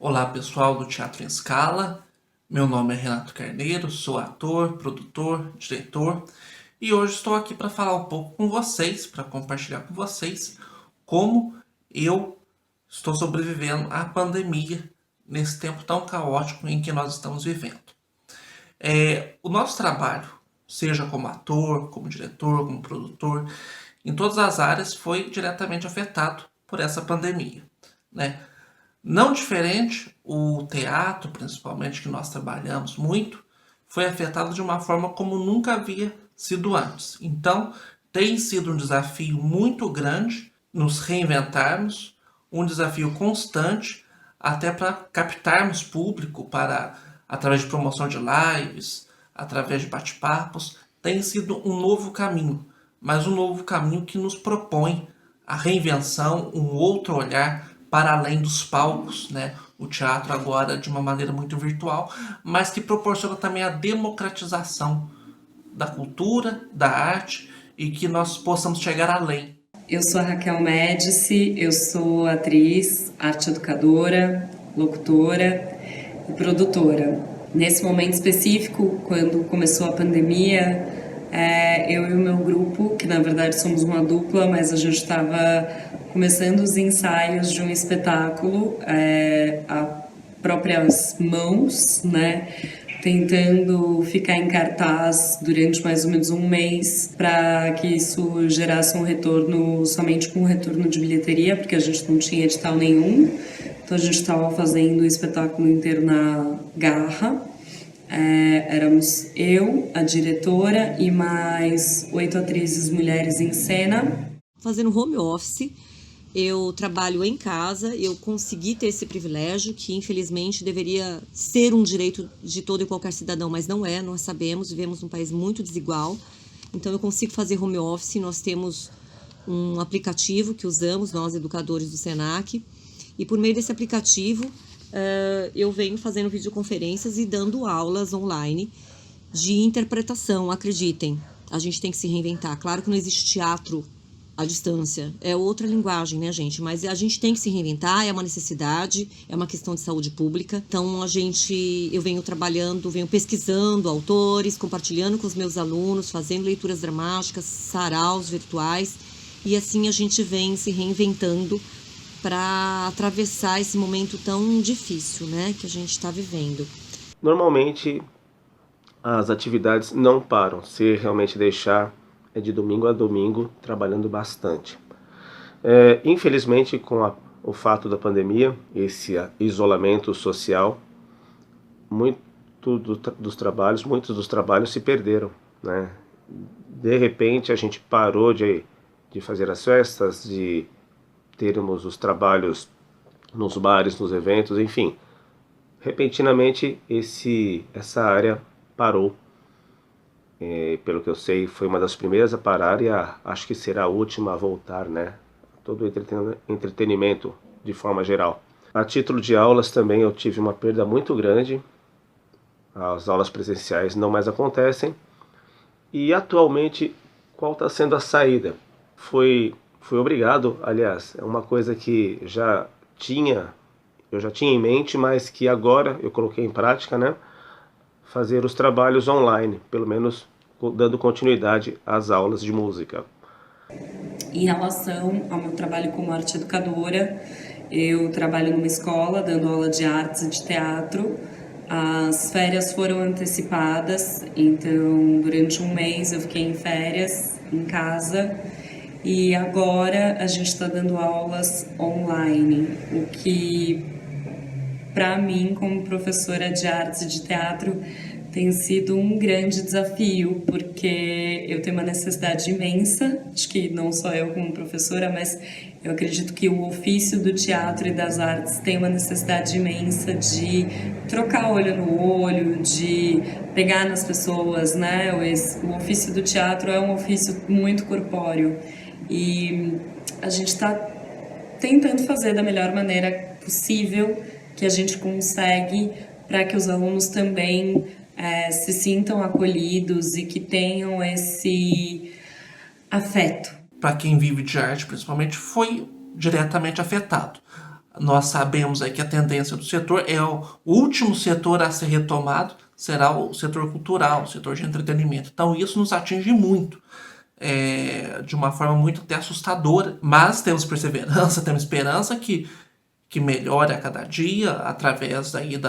Olá pessoal do Teatro em Escala, meu nome é Renato Carneiro, sou ator, produtor, diretor e hoje estou aqui para falar um pouco com vocês, para compartilhar com vocês como eu estou sobrevivendo à pandemia nesse tempo tão caótico em que nós estamos vivendo. O nosso trabalho, seja como ator, como diretor, como produtor, em todas as áreas foi diretamente afetado por essa pandemia, né? Não diferente, o teatro, principalmente, que nós trabalhamos muito, foi afetado de uma forma como nunca havia sido antes. Então, tem sido um desafio muito grande nos reinventarmos, um desafio constante, até para captarmos público para através de promoção de lives, através de bate-papos, tem sido um novo caminho, mas um novo caminho que nos propõe a reinvenção, um outro olhar para além dos palcos, né? O teatro agora de uma maneira muito virtual, mas que proporciona também a democratização da cultura, da arte e que nós possamos chegar além. Eu sou a Raquel Médici, eu sou atriz, arte educadora, locutora e produtora. Nesse momento específico, quando começou a pandemia, eu e o meu grupo, que na verdade somos uma dupla, mas a gente estava começando os ensaios de um espetáculo a próprias mãos, né? Tentando ficar em cartaz durante mais ou menos um mês para que isso gerasse um retorno, somente com um retorno de bilheteria, porque a gente não tinha edital nenhum. Então a gente estava fazendo o espetáculo inteiro na garra. Éramos eu, a diretora e mais 8 atrizes mulheres em cena. Fazendo home office, eu trabalho em casa, eu consegui ter esse privilégio que infelizmente deveria ser um direito de todo e qualquer cidadão, mas não é, nós sabemos, vivemos num país muito desigual, então eu consigo fazer home office, nós temos um aplicativo que usamos, nós educadores do Senac, e por meio desse aplicativo eu venho fazendo videoconferências e dando aulas online de interpretação, acreditem, a gente tem que se reinventar, claro que não existe teatro à distância, é outra linguagem, né, gente? Mas a gente tem que se reinventar, é uma necessidade, é uma questão de saúde pública. Então, eu venho trabalhando, venho pesquisando autores, compartilhando com os meus alunos, fazendo leituras dramáticas, saraus virtuais, e assim a gente vem se reinventando para atravessar esse momento tão difícil, né, que a gente está vivendo. Normalmente, as atividades não param, se realmente deixar é de domingo a domingo, trabalhando bastante. Infelizmente, com o fato da pandemia, esse isolamento social, muitos dos trabalhos se perderam, né? De repente, a gente parou de fazer as festas, de termos os trabalhos nos bares, nos eventos, enfim. Repentinamente, essa área parou. Pelo que eu sei, foi uma das primeiras a parar e acho que será a última a voltar, né? Todo o entretenimento de forma geral. A título de aulas também eu tive uma perda muito grande. As aulas presenciais não mais acontecem. E atualmente, qual está sendo a saída? Fui obrigado, aliás, é uma coisa que eu já tinha em mente, mas que agora eu coloquei em prática, né? Fazer os trabalhos online, pelo menos dando continuidade às aulas de música. Em relação ao meu trabalho como arte educadora, eu trabalho numa escola dando aula de artes e de teatro. As férias foram antecipadas, então durante um mês eu fiquei em férias em casa e agora a gente está dando aulas online, o que para mim, como professora de artes e de teatro, tem sido um grande desafio, porque eu tenho uma necessidade imensa, acho que não só eu como professora, mas eu acredito que o ofício do teatro e das artes tem uma necessidade imensa de trocar olho no olho, de pegar nas pessoas, né? O ofício do teatro é um ofício muito corpóreo e a gente está tentando fazer da melhor maneira possível que a gente consegue para que os alunos também se sintam acolhidos e que tenham esse afeto. Para quem vive de arte, principalmente, foi diretamente afetado. Nós sabemos aí que a tendência do setor é o último setor a ser retomado, será o setor cultural, o setor de entretenimento. Então isso nos atinge muito, de uma forma muito até assustadora, mas temos perseverança, temos esperança que melhore a cada dia através aí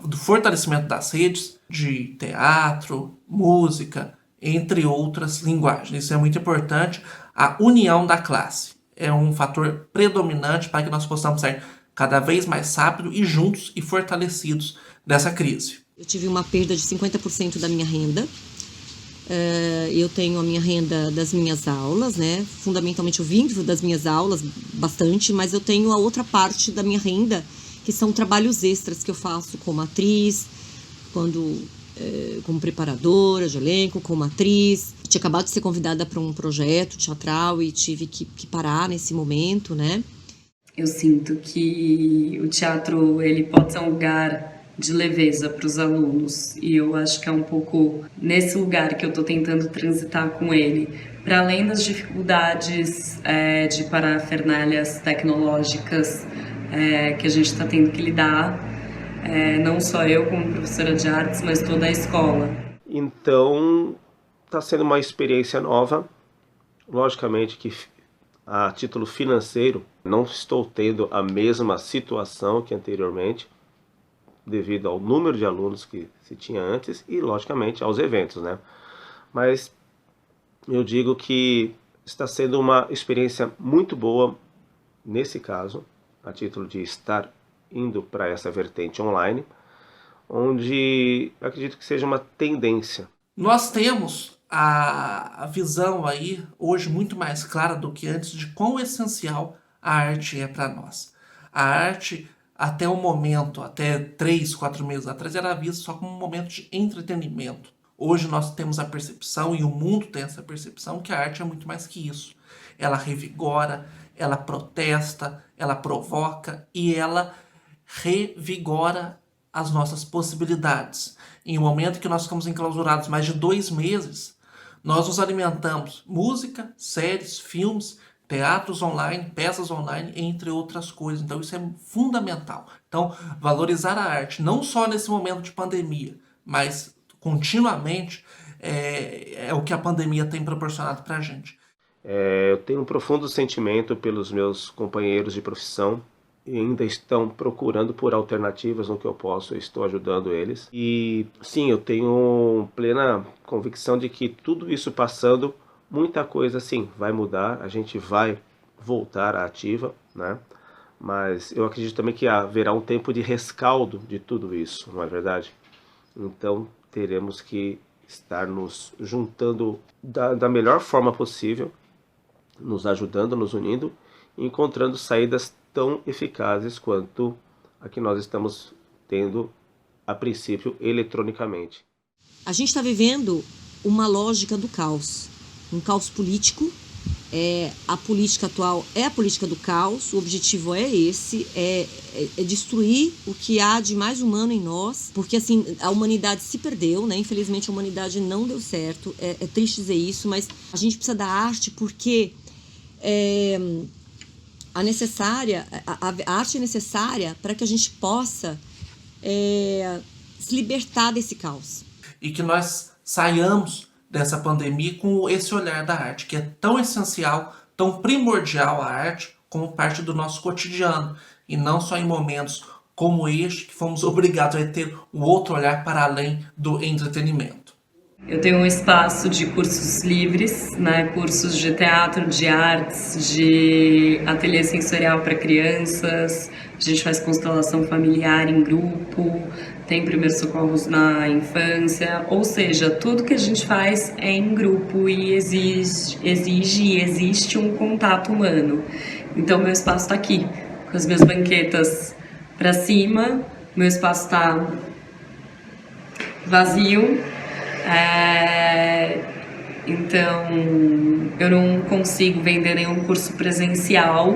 do fortalecimento das redes de teatro, música, entre outras linguagens. Isso é muito importante, a união da classe é um fator predominante para que nós possamos sair cada vez mais rápido e juntos e fortalecidos dessa crise. Eu tive uma perda de 50% da minha renda. Eu tenho a minha renda das minhas aulas, né? Fundamentalmente eu vivo das minhas aulas bastante, mas eu tenho a outra parte da minha renda, que são trabalhos extras que eu faço como atriz, como preparadora de elenco, como atriz. Tinha acabado de ser convidada para um projeto teatral e tive que parar nesse momento, né? Eu sinto que o teatro ele pode ser um lugar de leveza para os alunos, e eu acho que é um pouco nesse lugar que eu estou tentando transitar com ele. Para além das dificuldades de parafernálias tecnológicas que a gente está tendo que lidar, não só eu como professora de artes, mas toda a escola. Então, está sendo uma experiência nova. Logicamente que a título financeiro não estou tendo a mesma situação que anteriormente, devido ao número de alunos que se tinha antes e, logicamente, aos eventos, né? Mas eu digo que está sendo uma experiência muito boa, nesse caso, a título de estar indo para essa vertente online, onde acredito que seja uma tendência. Nós temos a visão aí, hoje, muito mais clara do que antes, de quão essencial a arte é para nós. A arte, até o momento, até 3, 4 meses atrás, era vista só como um momento de entretenimento. Hoje nós temos a percepção, e o mundo tem essa percepção, que a arte é muito mais que isso. Ela revigora, ela protesta, ela provoca e ela revigora as nossas possibilidades. Em um momento que nós ficamos enclausurados mais de 2 meses, nós nos alimentamos música, séries, filmes, teatros online, peças online, entre outras coisas. Então isso é fundamental. Então, valorizar a arte, não só nesse momento de pandemia, mas continuamente, é o que a pandemia tem proporcionado para a gente. Eu tenho um profundo sentimento pelos meus companheiros de profissão e ainda estão procurando por alternativas no que eu posso, eu estou ajudando eles. E sim, eu tenho plena convicção de que tudo isso passando, muita coisa sim vai mudar, a gente vai voltar à ativa, né? Mas eu acredito também que haverá um tempo de rescaldo de tudo isso, não é verdade? Então teremos que estar nos juntando da melhor forma possível, nos ajudando, nos unindo, encontrando saídas tão eficazes quanto a que nós estamos tendo, a princípio, eletronicamente. A gente está vivendo uma lógica do caos, um caos político. A política atual é a política do caos, o objetivo é esse, é destruir o que há de mais humano em nós, porque assim, a humanidade se perdeu, né? Infelizmente a humanidade não deu certo, é triste dizer isso, mas a gente precisa da arte porque a arte é necessária para que a gente possa se libertar desse caos. E que nós saiamos dessa pandemia com esse olhar da arte, que é tão essencial, tão primordial a arte, como parte do nosso cotidiano. E não só em momentos como este, que fomos obrigados a ter o outro olhar para além do entretenimento. Eu tenho um espaço de cursos livres, né? Cursos de teatro, de artes, de ateliê sensorial para crianças. A gente faz constelação familiar em grupo, tem primeiros socorros na infância. Ou seja, tudo que a gente faz é em grupo e existe um contato humano. Então, meu espaço está aqui, com as minhas banquetas para cima. Meu espaço está vazio. Então, eu não consigo vender nenhum curso presencial,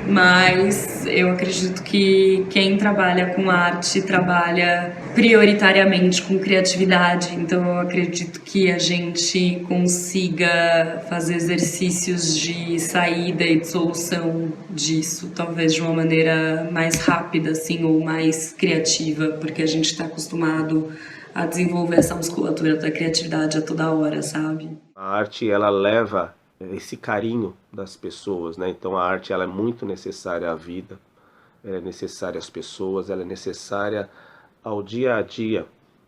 mas eu acredito que quem trabalha com arte trabalha prioritariamente com criatividade, então eu acredito que a gente consiga fazer exercícios de saída e de solução disso, talvez de uma maneira mais rápida, assim, ou mais criativa, porque a gente está acostumado a desenvolver essa musculatura da criatividade a toda hora, sabe? A arte, ela leva esse carinho das pessoas, né? Então a arte, ela é muito necessária à vida, ela é necessária às pessoas, ela é necessária ao dia a dia.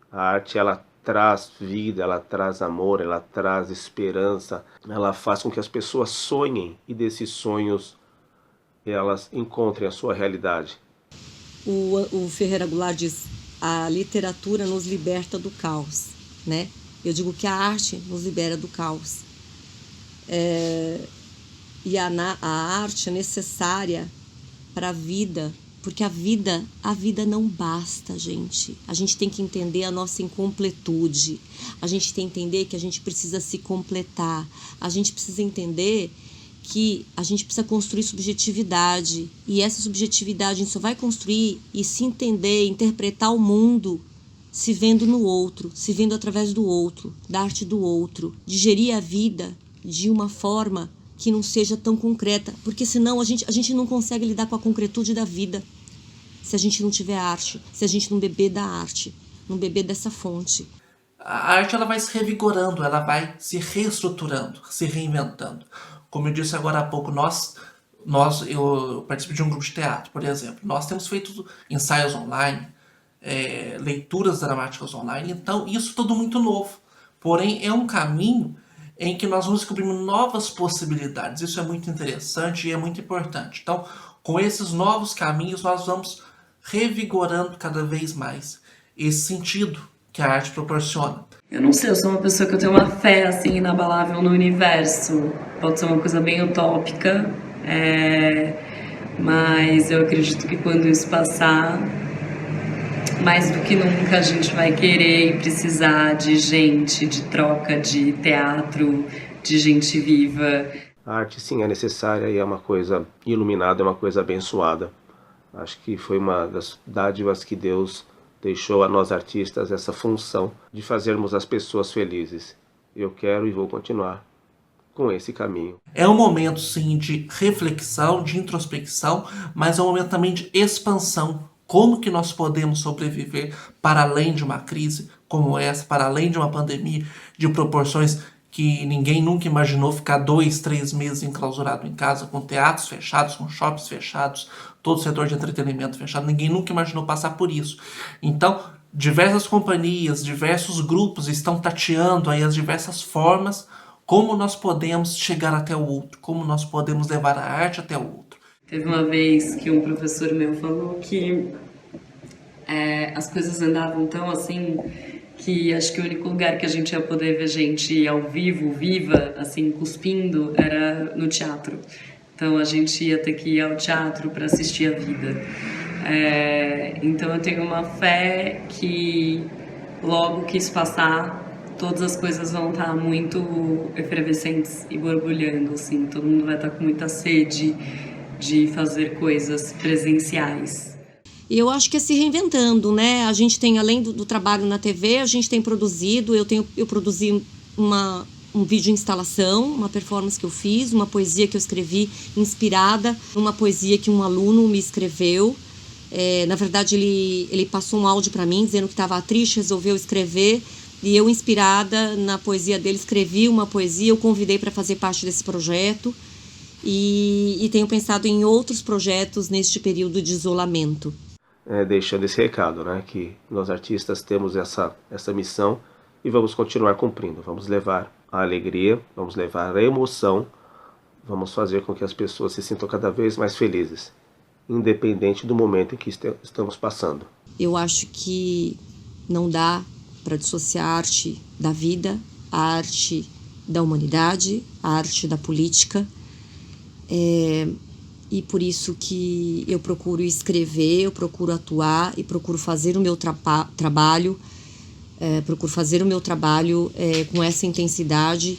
A arte, ela traz vida, ela traz amor, ela traz esperança, ela faz com que as pessoas sonhem e desses sonhos elas encontrem a sua realidade. O Ferreira Goulart diz: a literatura nos liberta do caos, né? Eu digo que a arte nos libera do caos. E a arte é necessária para a vida, porque a vida não basta, gente. A gente tem que entender a nossa incompletude. A gente tem que entender que a gente precisa se completar. A gente precisa entender que a gente precisa construir subjetividade. E essa subjetividade a gente só vai construir e se entender, interpretar o mundo se vendo no outro, se vendo através do outro, da arte do outro. Digerir a vida de uma forma que não seja tão concreta, porque senão a gente não consegue lidar com a concretude da vida se a gente não tiver arte, se a gente não beber da arte, não beber dessa fonte. A arte, ela vai se revigorando, ela vai se reestruturando, se reinventando. Como eu disse agora há pouco, eu participo de um grupo de teatro, por exemplo. Nós temos feito ensaios online, leituras dramáticas online, então isso tudo muito novo. Porém, é um caminho em que nós vamos descobrindo novas possibilidades. Isso é muito interessante e é muito importante. Então, com esses novos caminhos, nós vamos revigorando cada vez mais esse sentido que a arte proporciona. Eu não sei, eu sou uma pessoa que eu tenho uma fé, assim, inabalável no universo. Pode ser uma coisa bem utópica, mas eu acredito que quando isso passar, mais do que nunca a gente vai querer e precisar de gente, de troca, de teatro, de gente viva. A arte, sim, é necessária e é uma coisa iluminada, é uma coisa abençoada. Acho que foi uma das dádivas que Deus deixou a nós artistas, essa função de fazermos as pessoas felizes. Eu quero e vou continuar com esse caminho. É um momento, sim, de reflexão, de introspecção, mas é um momento também de expansão. Como que nós podemos sobreviver para além de uma crise como essa, para além de uma pandemia de proporções que ninguém nunca imaginou, ficar 2, 3 meses enclausurado em casa, com teatros fechados, com shoppings fechados, todo o setor de entretenimento fechado. Ninguém nunca imaginou passar por isso. Então, diversas companhias, diversos grupos estão tateando aí as diversas formas como nós podemos chegar até o outro, como nós podemos levar a arte até o outro. Teve uma vez que um professor meu falou que as coisas andavam tão assim que acho que o único lugar que a gente ia poder ver gente ao vivo, viva, assim, cuspindo, era no teatro. Então a gente ia ter que ir ao teatro para assistir a vida. Então eu tenho uma fé que logo que isso passar, todas as coisas vão estar muito efervescentes e borbulhando, assim. Todo mundo vai estar com muita sede de fazer coisas presenciais. E eu acho que é se reinventando, né? A gente tem, além do trabalho na TV, a gente tem produzido, eu produzi um vídeo instalação, uma performance que eu fiz, uma poesia que eu escrevi inspirada, uma poesia que um aluno me escreveu. Na verdade, ele passou um áudio para mim dizendo que estava triste, resolveu escrever, e eu, inspirada na poesia dele, escrevi uma poesia, eu convidei para fazer parte desse projeto. E tenho pensado em outros projetos neste período de isolamento. Deixando esse recado, né, que nós artistas temos essa missão e vamos continuar cumprindo. Vamos levar a alegria, vamos levar a emoção, vamos fazer com que as pessoas se sintam cada vez mais felizes, independente do momento em que estamos passando. Eu acho que não dá para dissociar a arte da vida, a arte da humanidade, a arte da política. E por isso que eu procuro escrever, eu procuro atuar e procuro fazer o meu trabalho, com essa intensidade.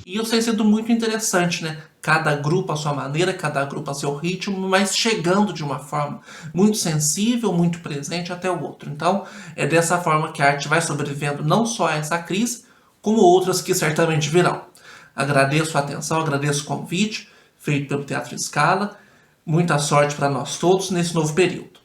E isso tem sido muito interessante, né? cada grupo à sua maneira, cada grupo a seu ritmo, mas chegando de uma forma muito sensível, muito presente até o outro. Então, é dessa forma que a arte vai sobrevivendo não só a essa crise, como outras que certamente virão. Agradeço a atenção, agradeço o convite feito pelo Teatro Scala. Muita sorte para nós todos nesse novo período.